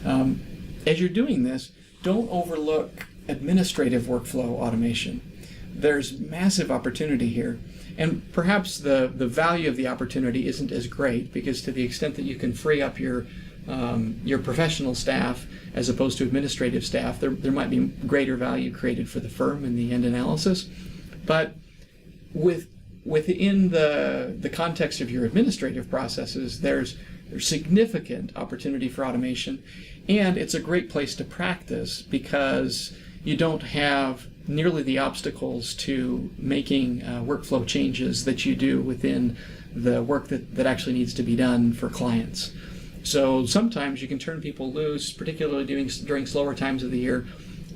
As you're doing this, don't overlook administrative workflow automation. There's massive opportunity here. And perhaps the value of the opportunity isn't as great, because to the extent that you can free up your professional staff as opposed to administrative staff, there might be greater value created for the firm in the end analysis. But within the context of your administrative processes, there's significant opportunity for automation, and it's a great place to practice because you don't have nearly the obstacles to making workflow changes that you do within the work that actually needs to be done for clients. So sometimes you can turn people loose, particularly during slower times of the year,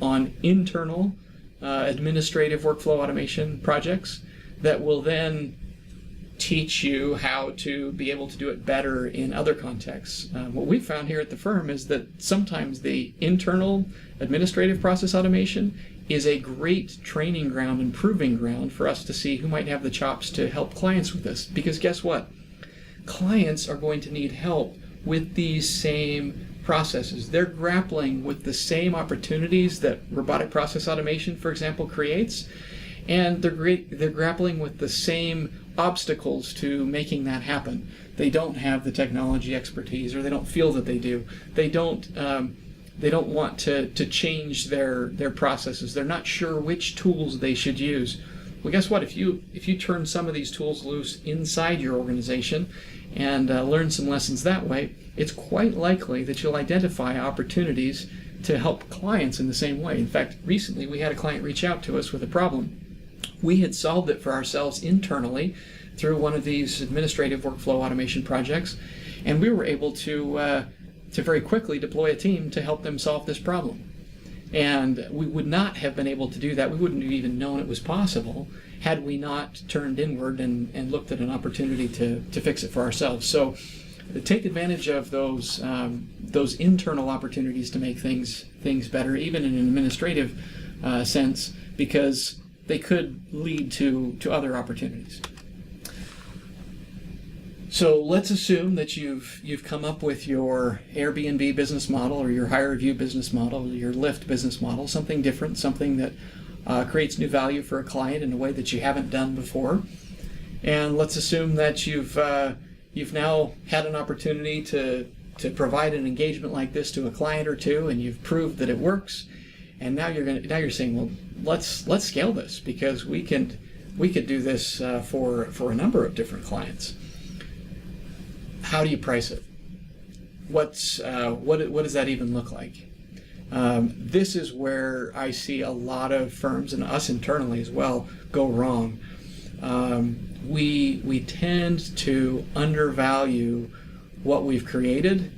on internal administrative workflow automation projects that will then teach you how to be able to do it better in other contexts. What we've found here at the firm is that sometimes the internal administrative process automation is a great training ground and proving ground for us to see who might have the chops to help clients with this. Because guess what? Clients are going to need help with these same processes. They're grappling with the same opportunities that robotic process automation, for example, creates, and they're grappling with the same obstacles to making that happen. They don't have the technology expertise, or they don't feel that they do. They don't want to change their processes. They're not sure which tools they should use. Well, guess what? If you turn some of these tools loose inside your organization and learn some lessons that way, it's quite likely that you'll identify opportunities to help clients in the same way. In fact, recently we had a client reach out to us with a problem. We had solved it for ourselves internally through one of these administrative workflow automation projects, and we were able to very quickly deploy a team to help them solve this problem. And we would not have been able to do that. We wouldn't have even known it was possible had we not turned inward and looked at an opportunity to fix it for ourselves. So take advantage of those internal opportunities to make things better, even in an administrative sense, because they could lead to other opportunities. So let's assume that you've come up with your Airbnb business model, or your HireVue business model, or your Lyft business model, something different, something that creates new value for a client in a way that you haven't done before. And let's assume that you've now had an opportunity to provide an engagement like this to a client or two, and you've proved that it works. And now you're saying, well, let's scale this, because we could do this for a number of different clients. How do you price it? What does that even look like? This is where I see a lot of firms, and us internally as well, go wrong. We tend to undervalue what we've created,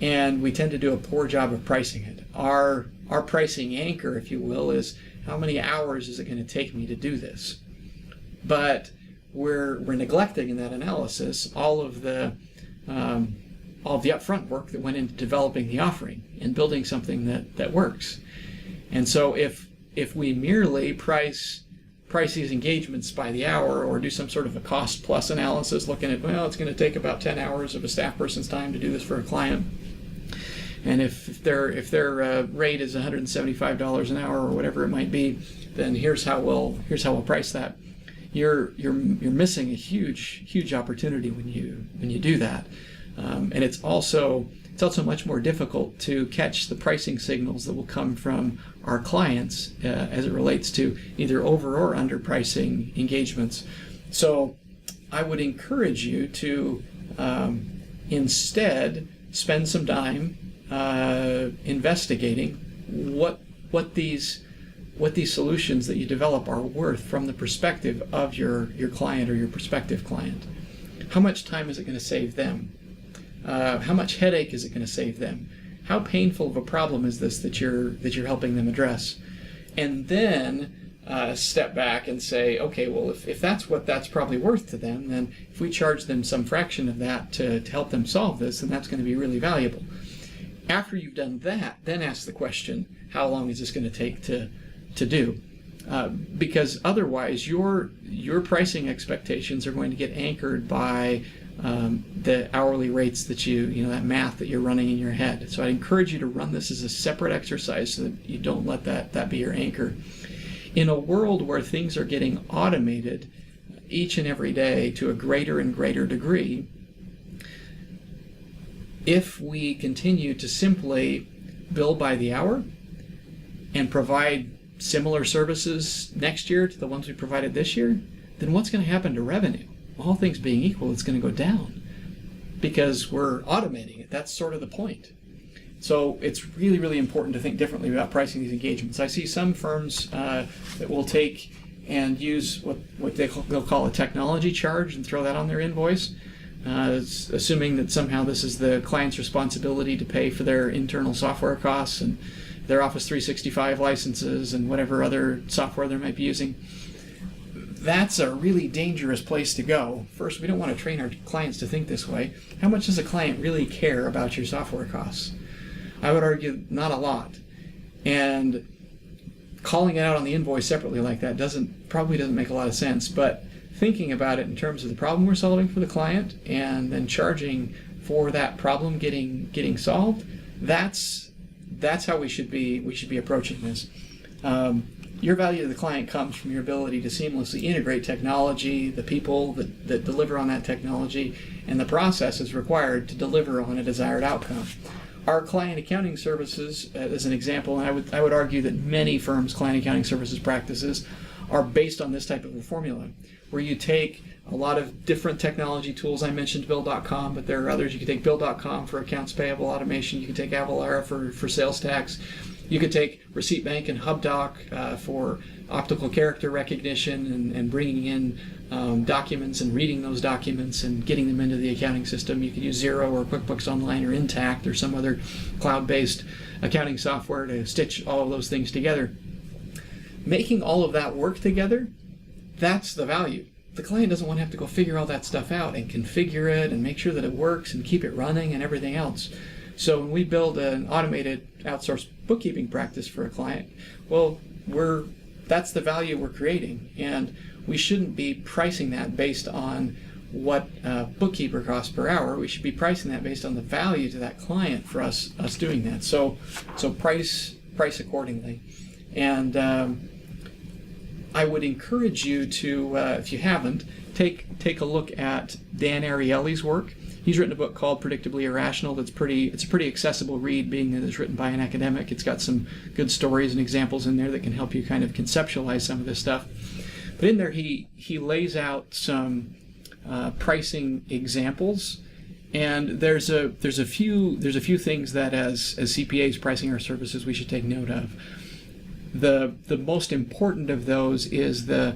and we tend to do a poor job of pricing it. Our pricing anchor, if you will, is how many hours is it going to take me to do this? But we're neglecting in that analysis all of the upfront work that went into developing the offering and building something that works. And so if we merely price these engagements by the hour, or do some sort of a cost plus analysis looking at, well, it's going to take about 10 hours of a staff person's time to do this for a client, and if their rate is $175 an hour or whatever it might be, then here's how we'll price that. You're missing a huge opportunity when you do that, and it's also much more difficult to catch the pricing signals that will come from our clients as it relates to either over or under pricing engagements. So I would encourage you to instead spend some time investigating what these solutions that you develop are worth from the perspective of your client or your prospective client. How much time is it going to save them? How much headache is it going to save them? How painful of a problem is this that you're helping them address? And then step back and say, okay, well, if that's what that's probably worth to them, then if we charge them some fraction of that to help them solve this, then that's going to be really valuable. After you've done that, then ask the question, how long is this going to take to do? Because otherwise your pricing expectations are going to get anchored by the hourly rates that that math that you're running in your head. So I'd encourage you to run this as a separate exercise so that you don't let that be your anchor. In a world where things are getting automated each and every day to a greater and greater degree, if we continue to simply bill by the hour and provide similar services next year to the ones we provided this year, then what's going to happen to revenue? All things being equal, it's going to go down because we're automating it. That's sort of the point. So it's really, really important to think differently about pricing these engagements. I see some firms that will take and use what they'll call a technology charge and throw that on their invoice, assuming that somehow this is the client's responsibility to pay for their internal software costs and their Office 365 licenses and whatever other software they might be using. That's a really dangerous place to go. First, we don't want to train our clients to think this way. How much does a client really care about your software costs? I would argue not a lot. And calling it out on the invoice separately like that probably doesn't make a lot of sense. But thinking about it in terms of the problem we're solving for the client and then charging for that problem getting solved, that's how we should be approaching this. Your value to the client comes from your ability to seamlessly integrate technology, the people that deliver on that technology, and the processes required to deliver on a desired outcome. Our client accounting services, as an example, and I would argue that many firms' client accounting services practices are based on this type of a formula, where you take a lot of different technology tools. I mentioned Bill.com, but there are others. You can take Bill.com for accounts payable automation. You can take Avalara for sales tax. You could take Receipt Bank and HubDoc for optical character recognition and bringing in documents and reading those documents and getting them into the accounting system. You could use Xero or QuickBooks Online or Intact or some other cloud-based accounting software to stitch all of those things together. Making all of that work together, that's the value. The client doesn't want to have to go figure all that stuff out and configure it and make sure that it works and keep it running and everything else. So when we build an automated outsourced bookkeeping practice for a client, well, that's the value we're creating, and we shouldn't be pricing that based on what a bookkeeper costs per hour. We should be pricing that based on the value to that client for us doing that. So price accordingly. And I would encourage you to, if you haven't, take a look at Dan Ariely's work. He's written a book called Predictably Irrational. It's a pretty accessible read, being that it's written by an academic. It's got some good stories and examples in there that can help you kind of conceptualize some of this stuff. But in there, he lays out some pricing examples, and there's a few things that as CPAs pricing our services we should take note of. The most important of those is the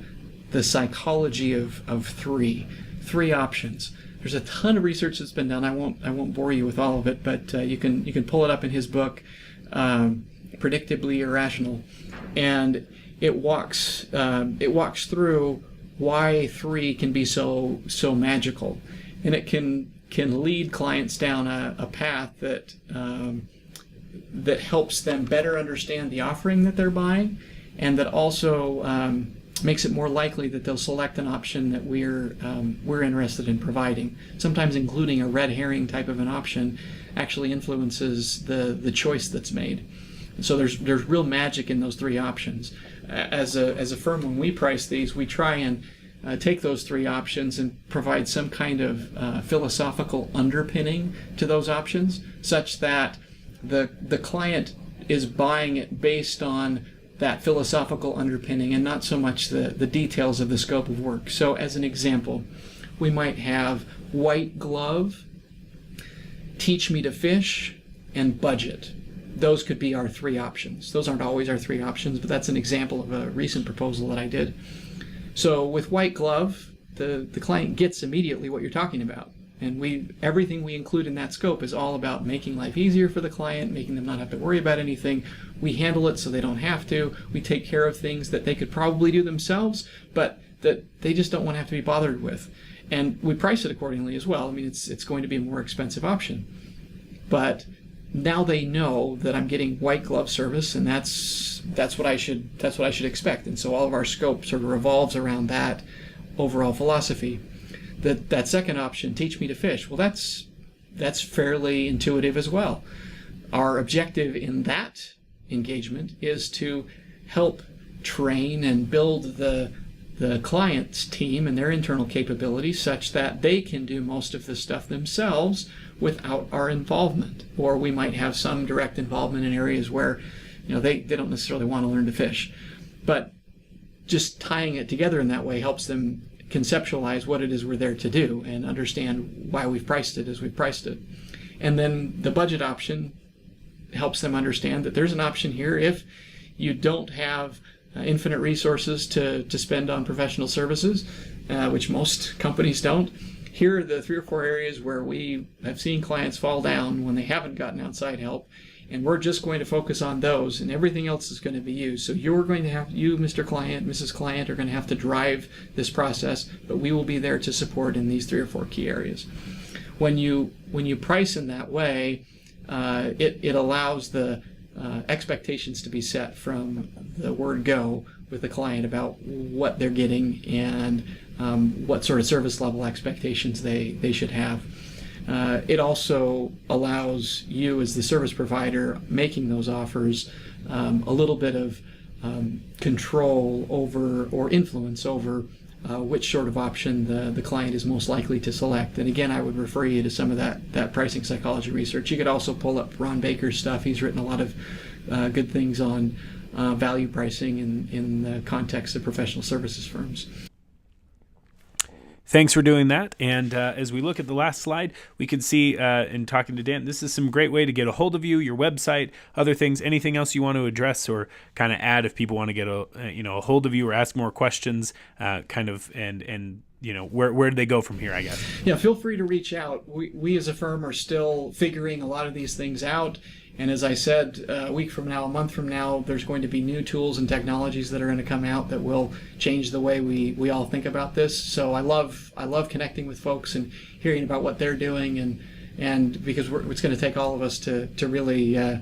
psychology of three options. There's a ton of research that's been done. I won't bore you with all of it, but you can pull it up in his book, Predictably Irrational, and it walks through why 3 can be so magical, and it can lead clients down a path that helps them better understand the offering that they're buying, and that also makes it more likely that they'll select an option that we're interested in providing. Sometimes including a red herring type of an option actually influences the choice that's made. So there's real magic in those 3 options. As a firm, when we price these, we try and take those 3 options and provide some kind of philosophical underpinning to those options, such that the client is buying it based on that philosophical underpinning and not so much the details of the scope of work. So as an example, we might have white glove, teach me to fish, and budget. Those could be our 3 options. Those aren't always our 3 options, but that's an example of a recent proposal that I did. So with white glove, the client gets immediately what you're talking about. And everything we include in that scope is all about making life easier for the client, making them not have to worry about anything. We handle it so they don't have to. We take care of things that they could probably do themselves, but that they just don't want to have to be bothered with. And we price it accordingly as well. I mean, it's going to be a more expensive option. But now they know that I'm getting white glove service, and that's what I should expect. And so all of our scope sort of revolves around that overall philosophy. That second option, teach me to fish, well, that's fairly intuitive as well. Our objective in that engagement is to help train and build the client's team and their internal capabilities such that they can do most of this stuff themselves without our involvement. Or we might have some direct involvement in areas where they don't necessarily want to learn to fish. But just tying it together in that way helps them conceptualize what it is we're there to do and understand why we've priced it as we've priced it. And then the budget option helps them understand that there's an option here if you don't have infinite resources to spend on professional services, which most companies don't. Here are the 3 or 4 areas where we have seen clients fall down when they haven't gotten outside help, and we're just going to focus on those, and everything else is going to be you. So you, Mr. Client, Mrs. Client, are going to have to drive this process, but we will be there to support in these 3 or 4 key areas. When you price in that way, it allows the expectations to be set from the word go with the client about what they're getting and what sort of service level expectations they should have. It also allows you as the service provider making those offers a little bit of control over or influence over which sort of option the client is most likely to select. And again, I would refer you to some of that pricing psychology research. You could also pull up Ron Baker's stuff. He's written a lot of good things on value pricing in the context of professional services firms. Thanks for doing that. And as we look at the last slide, we can see in talking to Dan, this is some great way to get a hold of you, your website, other things, anything else you want to address or kind of add if people want to get a hold of you or ask more questions, and where do they go from here, I guess? Yeah, feel free to reach out. We as a firm are still figuring a lot of these things out. And as I said, a week from now, a month from now, there's going to be new tools and technologies that are going to come out that will change the way we all think about this. So I love connecting with folks and hearing about what they're doing, and because it's going to take all of us to really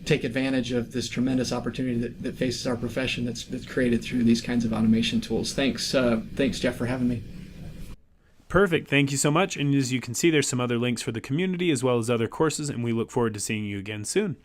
take advantage of this tremendous opportunity that faces our profession that's created through these kinds of automation tools. Thanks, Jeff, for having me. Perfect. Thank you so much. And as you can see, there's some other links for the community as well as other courses, and we look forward to seeing you again soon.